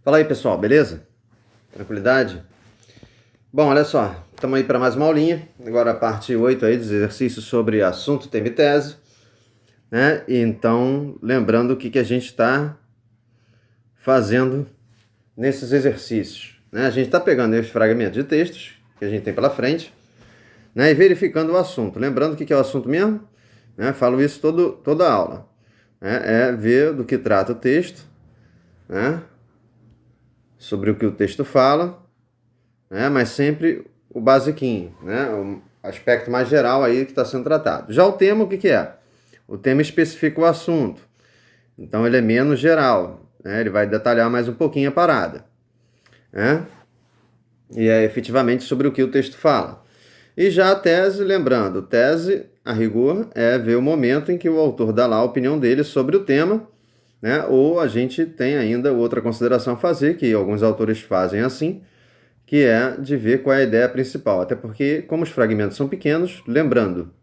Fala aí, pessoal, beleza? Tranquilidade? Bom, olha só, estamos aí para mais uma aulinha. Agora a parte 8 aí dos exercícios sobre assunto, tema e tese, né? E então, lembrando o que a gente está fazendo nesses exercícios, né? A gente está pegando esses fragmentos de textos que a gente tem pela frente, né? E verificando o assunto. Lembrando o que é o assunto mesmo, né? Falo isso toda a aula, né? É ver do que trata o texto, né? Sobre o que o texto fala, né? Mas sempre o basiquinho, né? O aspecto mais geral aí que está sendo tratado. Já o tema, o que é? O tema especifica o assunto, então ele é menos geral, né? Ele vai detalhar mais um pouquinho a parada, né? E é efetivamente sobre o que o texto fala. E já a tese, lembrando, tese, a rigor, é ver o momento em que o autor dá lá a opinião dele sobre o tema, né? Ou a gente tem ainda outra consideração a fazer, que alguns autores fazem assim, que é de ver qual é a ideia principal. Até porque, como os fragmentos são pequenos, lembrando,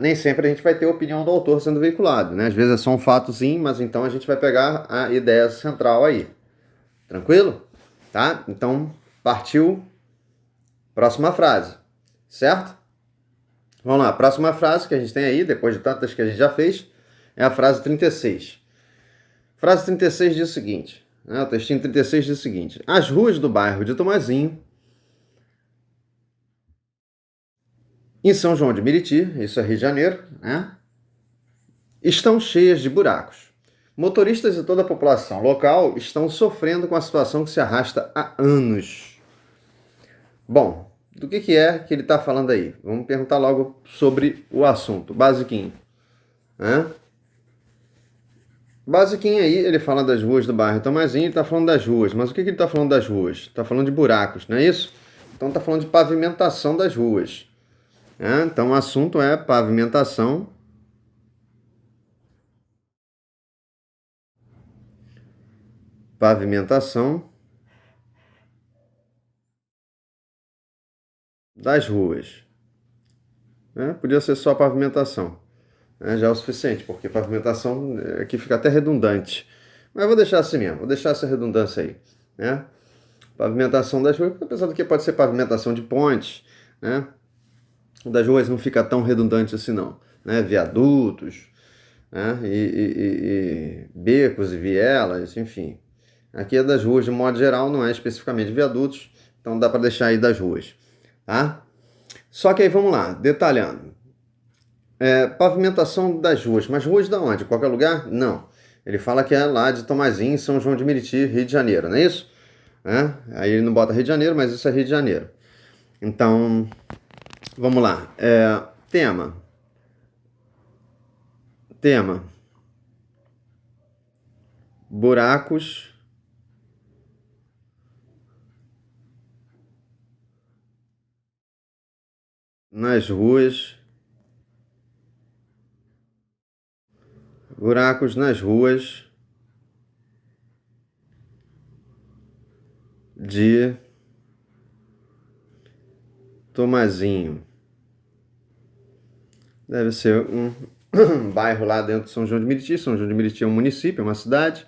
nem sempre a gente vai ter a opinião do autor sendo veiculado, né? Às vezes é só um fatozinho, mas então a gente vai pegar a ideia central aí. Tranquilo? Tá? Então, partiu. Próxima frase. Certo? Vamos lá. Próxima frase que a gente tem aí, depois de tantas que a gente já fez, é a frase 36. Frase 36 diz o seguinte, né? O textinho 36 diz o seguinte: as ruas do bairro de Tomazinho, em São João de Meriti, isso é Rio de Janeiro, né? Estão cheias de buracos. Motoristas e toda a população local estão sofrendo com a situação que se arrasta há anos. Bom, do que é que ele está falando aí? Vamos perguntar logo sobre o assunto, basiquinho, né? Basiquinho aí, ele fala das ruas do bairro Tomazinho, ele está falando das ruas. Mas o que ele está falando das ruas? Está falando de buracos, não é isso? Então está falando de pavimentação das ruas, né? Então o assunto é pavimentação. Pavimentação das ruas, né? Podia ser só pavimentação, né? Já é o suficiente, porque pavimentação aqui fica até redundante. Mas eu vou deixar assim mesmo, vou deixar essa redundância aí, né? Pavimentação das ruas, apesar do que pode ser pavimentação de pontes, né? O das ruas não fica tão redundante assim não, né? Viadutos, né? E becos e vielas, enfim. Aqui é das ruas de modo geral, não é especificamente viadutos, então dá para deixar aí das ruas, tá? Só que aí vamos lá, detalhando. Pavimentação das ruas, mas ruas da onde? Qualquer lugar? Não. Ele fala que é lá de Tomazinho, São João de Meriti, Rio de Janeiro, não é isso? Aí ele não bota Rio de Janeiro, mas isso é Rio de Janeiro. Então, vamos lá. Tema. Tema. Buracos nas ruas. Buracos nas ruas de Tomazinho. Deve ser um bairro lá dentro de São João de Meriti. São João de Meriti é um município, é uma cidade,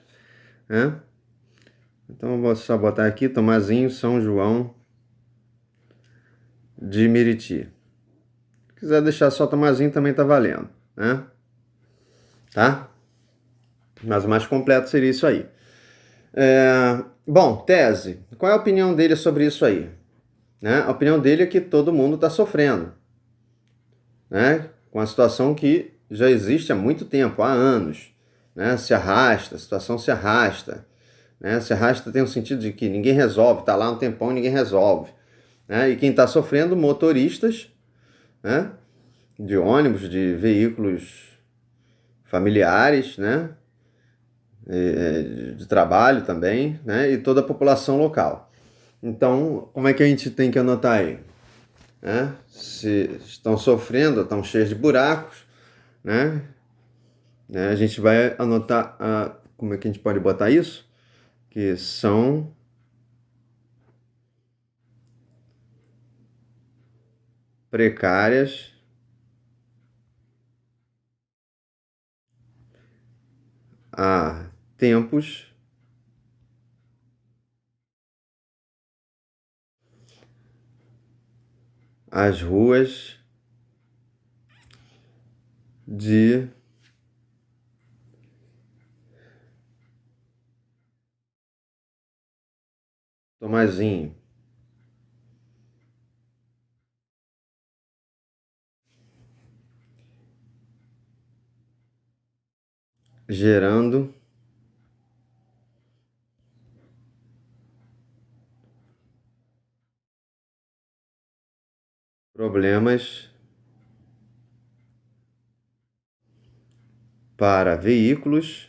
né? Então vou só botar aqui Tomazinho, São João de Meriti. Se quiser deixar só Tomazinho também tá valendo, né? Tá? Mas o mais completo seria isso aí. Bom, tese. Qual é a opinião dele sobre isso aí? Né? A opinião dele é que todo mundo está sofrendo, né? Com a situação que já existe há muito tempo, há anos, né? Se arrasta, a situação se arrasta, né? Se arrasta tem o sentido de que ninguém resolve, está lá um tempão e ninguém resolve, né? E quem está sofrendo, motoristas, né? De ônibus, de veículos familiares, né? De trabalho também, né? E toda a população local. Então, como é que a gente tem que anotar aí? Né? Se estão sofrendo, estão cheios de buracos, né? A gente vai anotar, como é que a gente pode botar isso? Que são precárias há tempos as ruas de Tomazinho, gerando problemas para veículos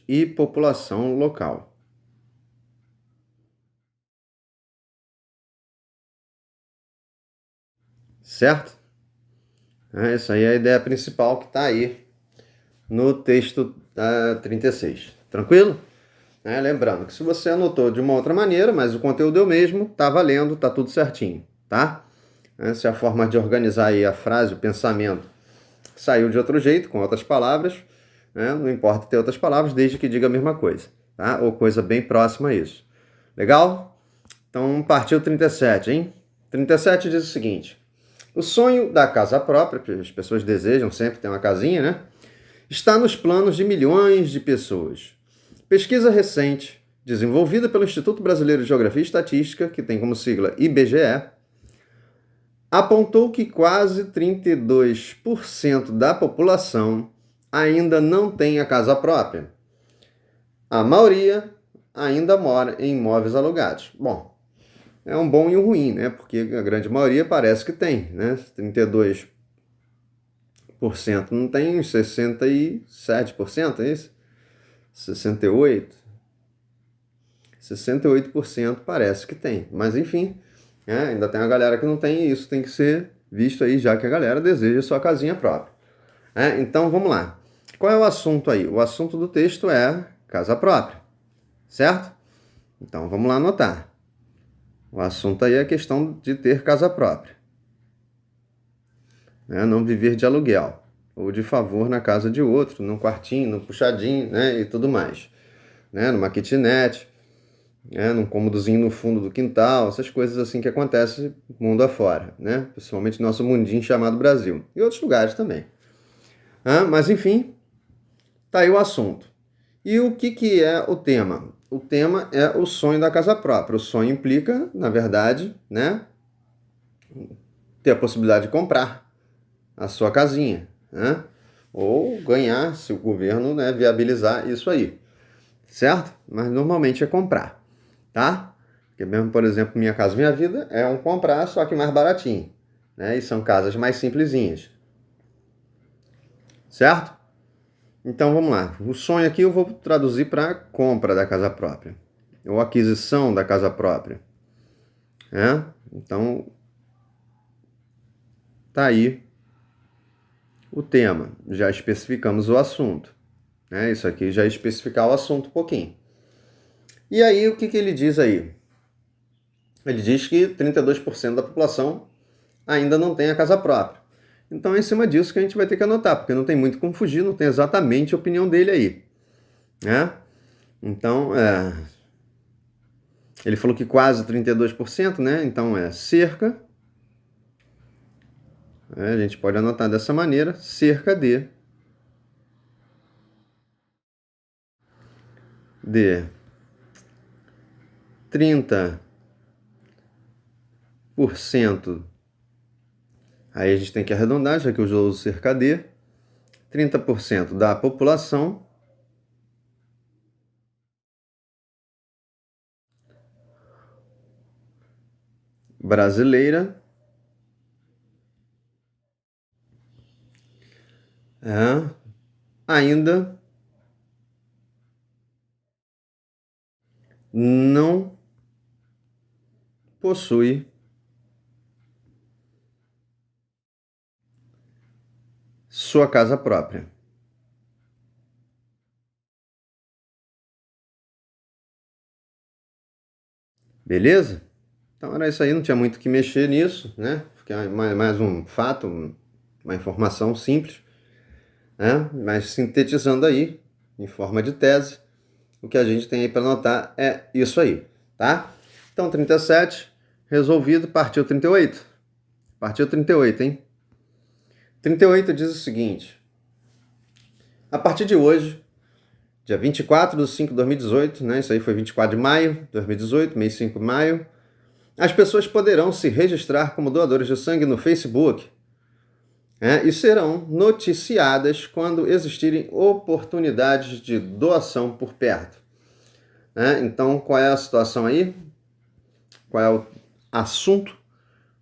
e população local. Certo? Essa aí é a ideia principal que está aí no texto 36. Tranquilo? Lembrando que se você anotou de uma outra maneira, mas o conteúdo é o mesmo, tá valendo, tá tudo certinho, tá? Se a forma de organizar aí a frase, o pensamento, saiu de outro jeito, com outras palavras, não importa ter outras palavras, desde que diga a mesma coisa, tá? Ou coisa bem próxima a isso. Legal? Então, partiu 37, hein? 37 diz o seguinte: o sonho da casa própria, que as pessoas desejam sempre ter uma casinha, né? Está nos planos de milhões de pessoas. Pesquisa recente, desenvolvida pelo Instituto Brasileiro de Geografia e Estatística, que tem como sigla IBGE, apontou que quase 32% da população ainda não tem a casa própria. A maioria ainda mora em imóveis alugados. Bom, é um bom e um ruim, né? Porque a grande maioria parece que tem, né? 32% não tem, 67%, é isso? 68% parece que tem. Mas enfim, ainda tem a galera que não tem, e isso tem que ser visto aí, já que a galera deseja sua casinha própria. Então vamos lá. Qual é o assunto aí? O assunto do texto é casa própria, certo? Então vamos lá anotar. O assunto aí é a questão de ter casa própria. Não viver de aluguel ou de favor na casa de outro, num quartinho, num puxadinho, e tudo mais. Numa kitnet, num cômodozinho no fundo do quintal, essas coisas assim que acontecem mundo afora, principalmente no nosso mundinho chamado Brasil. E outros lugares também. Mas enfim, tá aí o assunto. E o que é o tema? O tema é o sonho da casa própria. O sonho implica, na verdade, ter a possibilidade de comprar a sua casinha, ou ganhar, se o governo viabilizar isso aí, certo? Mas normalmente é comprar, tá? Porque mesmo, por exemplo, Minha Casa Minha Vida é um comprar, só que mais baratinho, e são casas mais simplesinhas, certo? Então vamos lá, o sonho aqui eu vou traduzir para compra da casa própria, ou aquisição da casa própria, Então, tá aí o tema, já especificamos o assunto, Isso aqui já é especificar o assunto um pouquinho. E aí, o que ele diz aí? Ele diz que 32% da população ainda não tem a casa própria. Então é em cima disso que a gente vai ter que anotar, porque não tem muito como fugir, não tem exatamente a opinião dele aí, Então, ele falou que quase 32%, Então é cerca, a gente pode anotar dessa maneira, cerca de 30%. Aí a gente tem que arredondar, já que eu já uso cerca de 30% da população brasileira ainda não possui sua casa própria. Beleza? Então era isso aí, não tinha muito o que mexer nisso, Porque é mais um fato, uma informação simples, Mas sintetizando aí, em forma de tese, o que a gente tem aí para anotar é isso aí, tá? Então, 37, resolvido, partiu 38. Partiu 38, hein? 38 diz o seguinte: a partir de hoje, dia 24/5/2018, né? Isso aí foi 24 de maio de 2018, mês 5 de maio. As pessoas poderão se registrar como doadores de sangue no Facebook, e serão noticiadas quando existirem oportunidades de doação por perto. Então, qual é a situação aí? Qual é o assunto?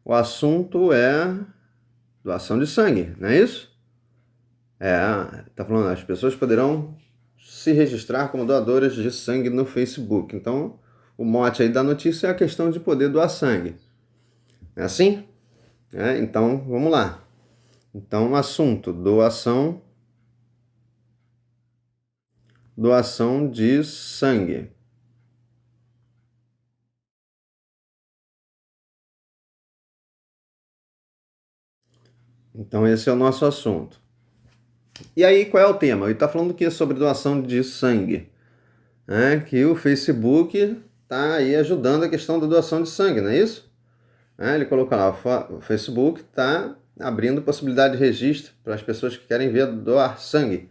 O assunto é doação de sangue, não é isso? Tá falando, as pessoas poderão se registrar como doadoras de sangue no Facebook. Então, o mote aí da notícia é a questão de poder doar sangue. É assim? Então, vamos lá. Então, assunto, doação de sangue. Então, esse é o nosso assunto. E aí, qual é o tema? Ele está falando que sobre doação de sangue. Que o Facebook está aí ajudando a questão da doação de sangue, não é isso? Ele colocou lá, o Facebook está abrindo possibilidade de registro para as pessoas que querem ver doar sangue.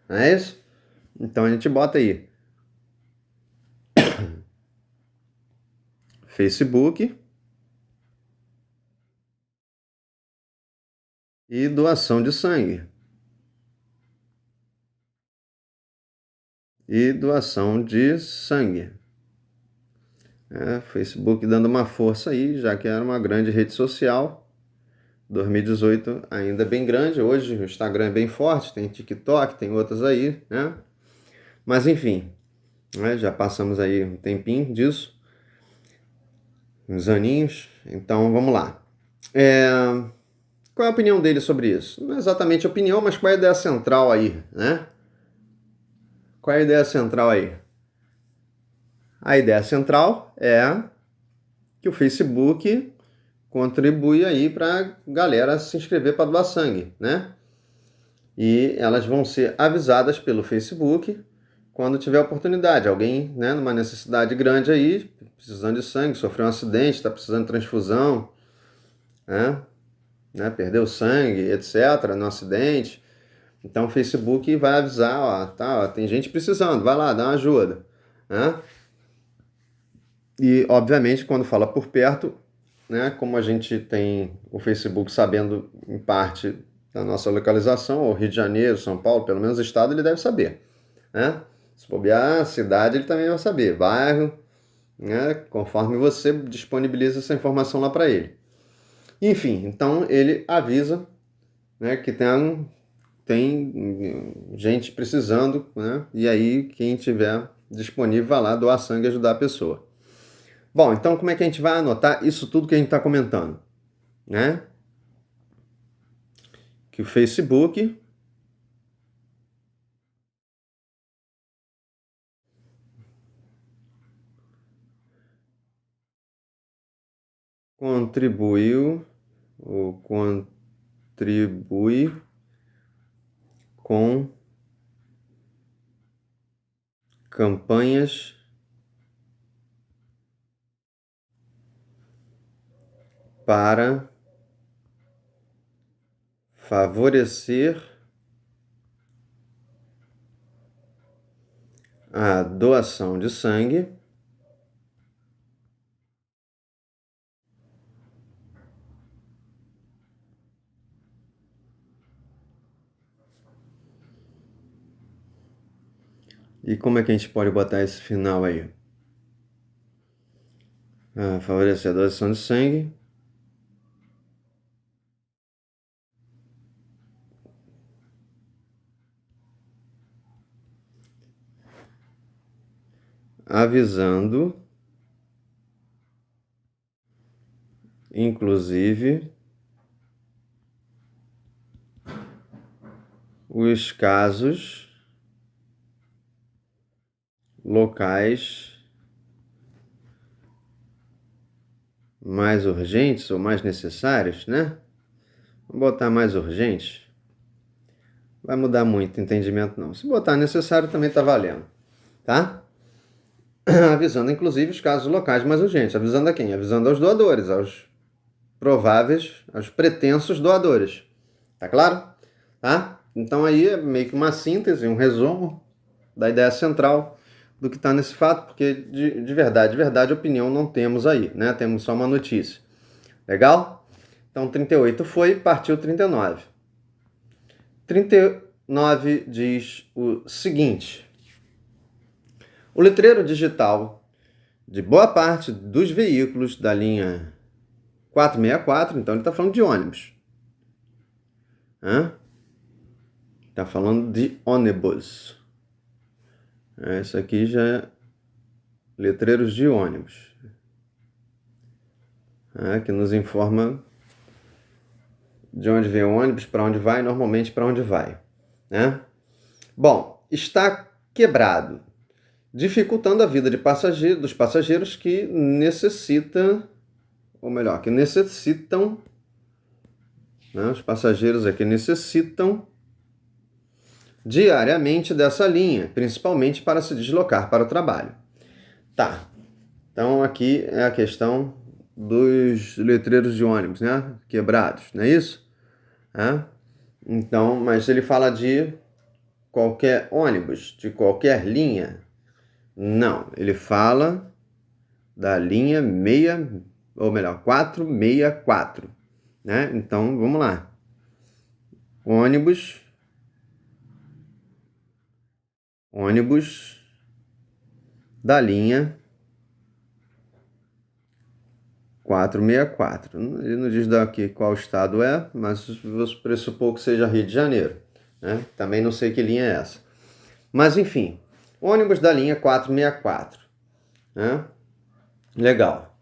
Não é isso? Então a gente bota aí Facebook e doação de sangue. E doação de sangue. Facebook dando uma força aí, já que era uma grande rede social. 2018 ainda bem grande, hoje o Instagram é bem forte, tem TikTok, tem outras aí, né? Mas enfim, já passamos aí um tempinho disso, uns aninhos, então vamos lá. Qual é a opinião dele sobre isso? Não é exatamente opinião, mas qual é a ideia central aí, né? Qual é a ideia central aí? A ideia central é que o Facebook contribui aí para a galera se inscrever para doar sangue, né? E elas vão ser avisadas pelo Facebook quando tiver oportunidade. Alguém, né, numa necessidade grande aí, precisando de sangue, sofreu um acidente, está precisando de transfusão, perdeu sangue, etc., no acidente. Então o Facebook vai avisar, tem gente precisando, vai lá, dá uma ajuda. E, obviamente, quando fala por perto, como a gente tem o Facebook sabendo, em parte, da nossa localização, ou Rio de Janeiro, São Paulo, pelo menos o estado, ele deve saber. Se bobear a cidade, ele também vai saber. Bairro, conforme você disponibiliza essa informação lá para ele. Enfim, então ele avisa que tem gente precisando, e aí quem tiver disponível vai lá doar sangue e ajudar a pessoa. Bom, então como é que a gente vai anotar isso tudo que a gente está comentando? Que o Facebook contribui com campanhas para favorecer a doação de sangue e como é que a gente pode botar esse final aí? Favorecer a doação de sangue avisando, inclusive, os casos locais mais urgentes ou mais necessários, né? Vamos botar mais urgentes. Vai mudar muito o entendimento, não. Se botar necessário, também tá valendo, tá? avisando inclusive os casos locais mais urgentes. Avisando a quem? Avisando aos doadores, aos prováveis, aos pretensos doadores. Tá claro? Tá? Então aí é meio que uma síntese, um resumo da ideia central do que está nesse fato, porque de verdade, opinião não temos aí, né? Temos só uma notícia. Legal? Então 38 foi, partiu 39. 39 diz o seguinte: o letreiro digital de boa parte dos veículos da linha 464, então ele está falando de ônibus. Está falando de ônibus. Isso aqui já é letreiros de ônibus. Que nos informa de onde vem o ônibus, para onde vai, normalmente para onde vai. Bom, está quebrado, dificultando a vida dos passageiros que necessitam, os passageiros aqui necessitam diariamente dessa linha, principalmente para se deslocar para o trabalho. Tá, então aqui é a questão dos letreiros de ônibus, quebrados, não é isso? Então, mas ele fala de qualquer ônibus, de qualquer linha? Não, ele fala da linha 464, Então, vamos lá. Ônibus da linha 464. Ele não diz daqui qual estado é, mas vou pressupor que seja Rio de Janeiro. Também não sei que linha é essa. Mas, enfim, ônibus da linha 464. Legal.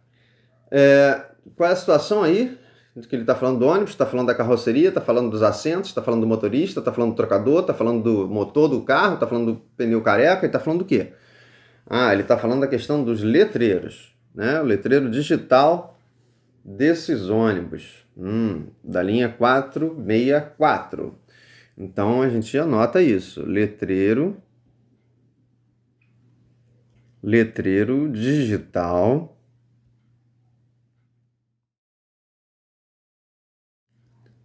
Qual é a situação aí? Que ele está falando do ônibus, está falando da carroceria, está falando dos assentos, está falando do motorista, está falando do trocador, está falando do motor do carro, está falando do pneu careca, e está falando do quê? Ele está falando da questão dos letreiros, o letreiro digital desses ônibus, da linha 464. Então a gente anota isso, letreiro digital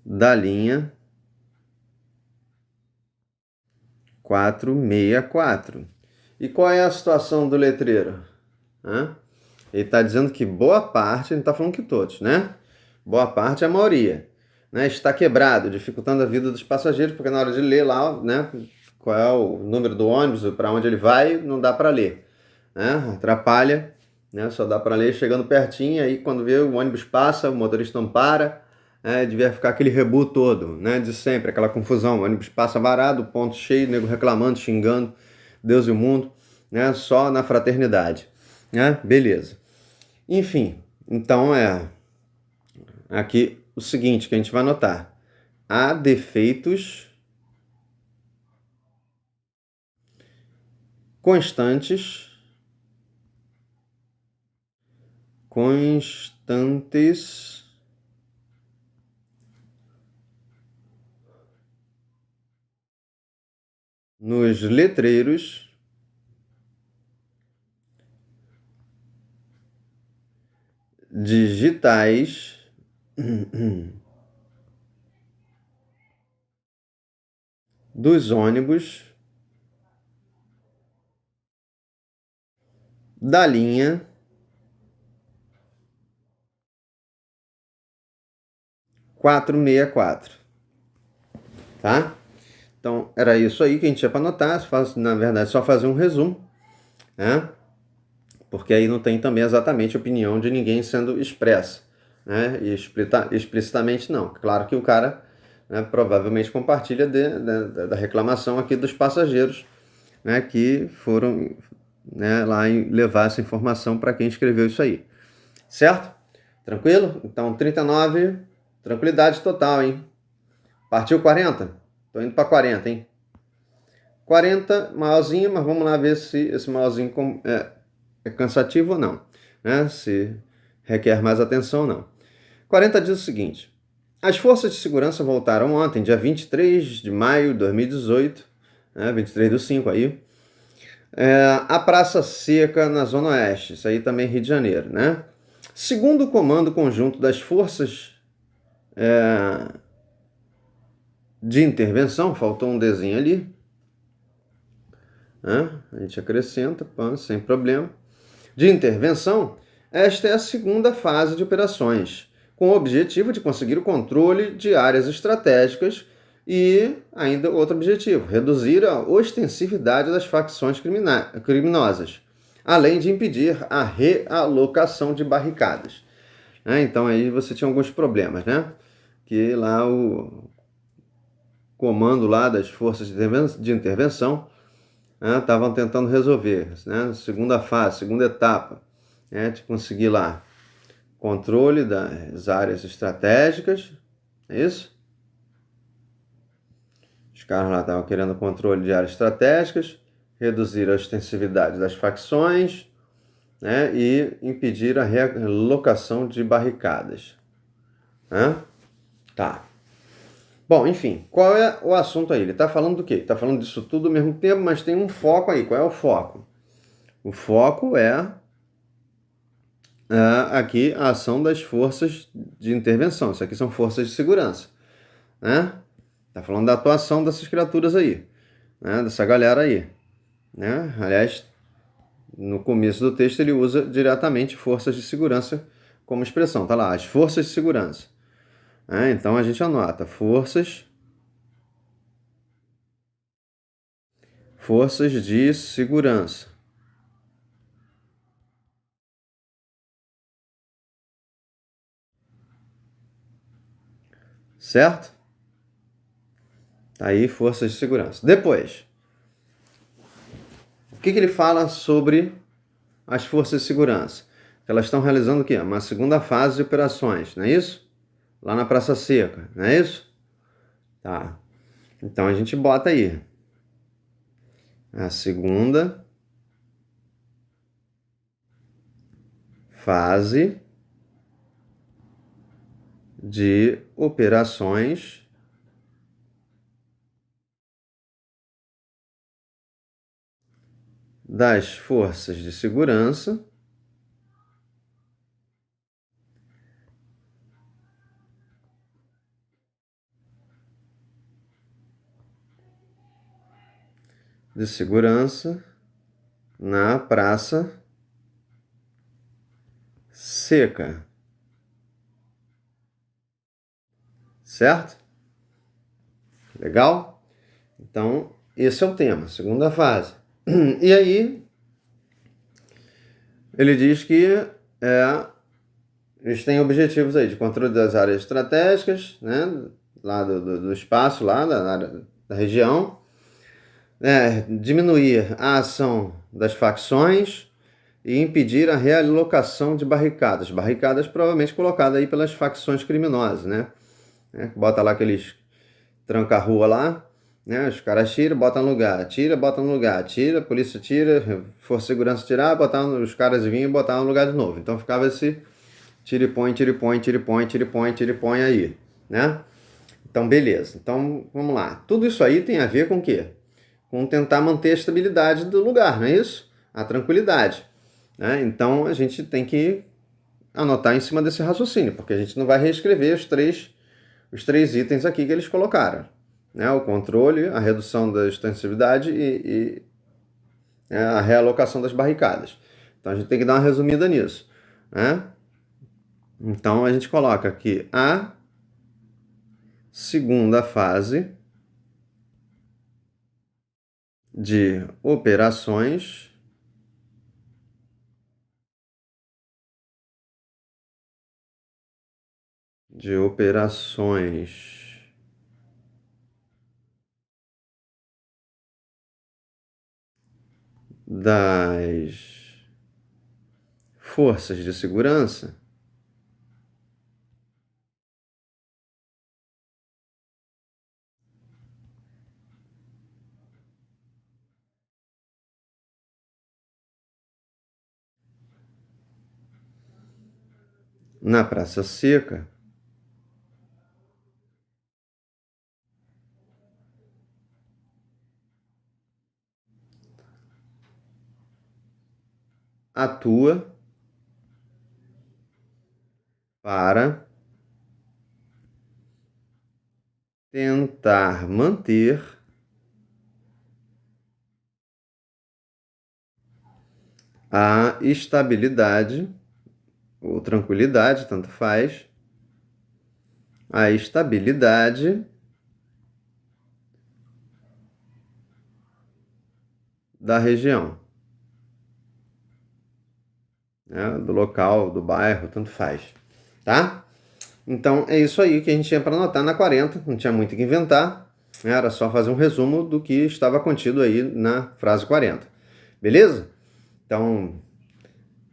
da linha 464. E qual é a situação do letreiro? Ele está dizendo que boa parte, ele está falando que todos, Boa parte é a maioria, está quebrado, dificultando a vida dos passageiros, porque na hora de ler lá, qual é o número do ônibus, para onde ele vai, não dá para ler, atrapalha, só dá para ler chegando pertinho, aí quando vê o ônibus passa, o motorista não para, devia ficar aquele rebu todo, de sempre, aquela confusão, o ônibus passa varado, ponto cheio, nego reclamando, xingando Deus e o mundo, só na fraternidade, beleza. Enfim, então aqui o seguinte que a gente vai notar: há defeitos constantes nos letreiros digitais dos ônibus da linha 464. Tá? Então, era isso aí que a gente tinha para anotar. Na verdade, só fazer um resumo, porque aí não tem também exatamente a opinião de ninguém sendo expressa, e explicitamente não. Claro que o cara provavelmente compartilha da reclamação aqui dos passageiros, que foram lá levar essa informação para quem escreveu isso aí. Certo? Tranquilo? Então, 39, tranquilidade total, hein? Partiu 40? Tô indo para 40, hein? 40, maiorzinho, mas vamos lá ver se esse maiorzinho é cansativo ou não, se requer mais atenção ou não. 40 diz o seguinte: as forças de segurança voltaram ontem, dia 23 de maio de 2018, 23/5 aí, A Praça Seca na Zona Oeste, isso aí também Rio de Janeiro, né? Segundo o Comando Conjunto das Forças de Intervenção, faltou um desenho ali, né? A gente acrescenta, sem problema. De intervenção, esta é a segunda fase de operações, com o objetivo de conseguir o controle de áreas estratégicas e ainda outro objetivo, reduzir a ostensividade das facções criminosas, além de impedir a realocação de barricadas. Então aí você tinha alguns problemas, né? Que lá o comando lá das forças de intervenção estavam tentando resolver, né? Segunda fase, segunda etapa, de conseguir lá controle das áreas estratégicas, é isso? Os caras lá estavam querendo controle de áreas estratégicas, reduzir a ostensividade das facções, né? E impedir a relocação de barricadas. Tá. Bom, enfim, qual é o assunto aí? Ele está falando do quê? Está falando disso tudo ao mesmo tempo, mas tem um foco aí. Qual é o foco? O foco é aqui a ação das forças de intervenção. Isso aqui são forças de segurança, né? Tá falando da atuação dessas criaturas aí, né? Dessa galera aí, né? Aliás, no começo do texto ele usa diretamente forças de segurança como expressão. Tá lá, as forças de segurança. Então a gente anota forças de segurança. Certo? Tá aí, forças de segurança. Depois, o que ele fala sobre as forças de segurança? Elas estão realizando o quê? Uma segunda fase de operações, não é isso? Lá na Praça Seca, não é isso? Tá. Então a gente bota aí a segunda fase de operações das forças de segurança na Praça Seca. Certo? Legal? Então, esse é o tema, segunda fase. E aí, ele diz que eles têm objetivos aí de controle das áreas estratégicas, né? Lá do espaço, lá da região. Diminuir a ação das facções e impedir a realocação de barricadas. Barricadas provavelmente colocadas aí pelas facções criminosas, né? Bota lá aqueles tranca-rua lá, né? Os caras tiram, botam no lugar, tira, botam no lugar, tira, a polícia tira, força de segurança tirar, botar os caras vinham e botar no lugar de novo. Então ficava esse tira e põe, tira e põe, tira e põe, tira e põe, tira e põe aí, né? Então beleza. Então vamos lá. Tudo isso aí tem a ver com o quê? Com tentar manter a estabilidade do lugar, não é isso? A tranquilidade, né? Então a gente tem que anotar em cima desse raciocínio, porque a gente não vai reescrever os três itens aqui que eles colocaram, né? O controle, a redução da extensividade e a realocação das barricadas. Então a gente tem que dar uma resumida nisso, né? Então a gente coloca aqui a segunda fase de operações das forças de segurança na Praça Seca atua para tentar manter a estabilidade ou tranquilidade, tanto faz, a estabilidade da região, né? Do local, do bairro, tanto faz, tá? Então é isso aí que a gente tinha para anotar na 40, não tinha muito o que inventar, né? Era só fazer um resumo do que estava contido aí na frase 40, beleza? Então,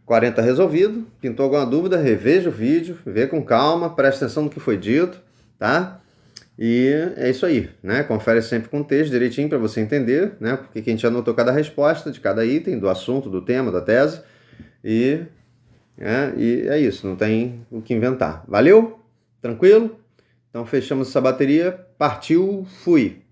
40 resolvido, pintou alguma dúvida, reveja o vídeo, vê com calma, presta atenção no que foi dito, tá? E é isso aí, né? Confere sempre com o texto direitinho para você entender, né? Porque a gente anotou cada resposta de cada item, do assunto, do tema, da tese. E é isso, não tem o que inventar. Valeu? Tranquilo? Então fechamos essa bateria. Partiu, fui!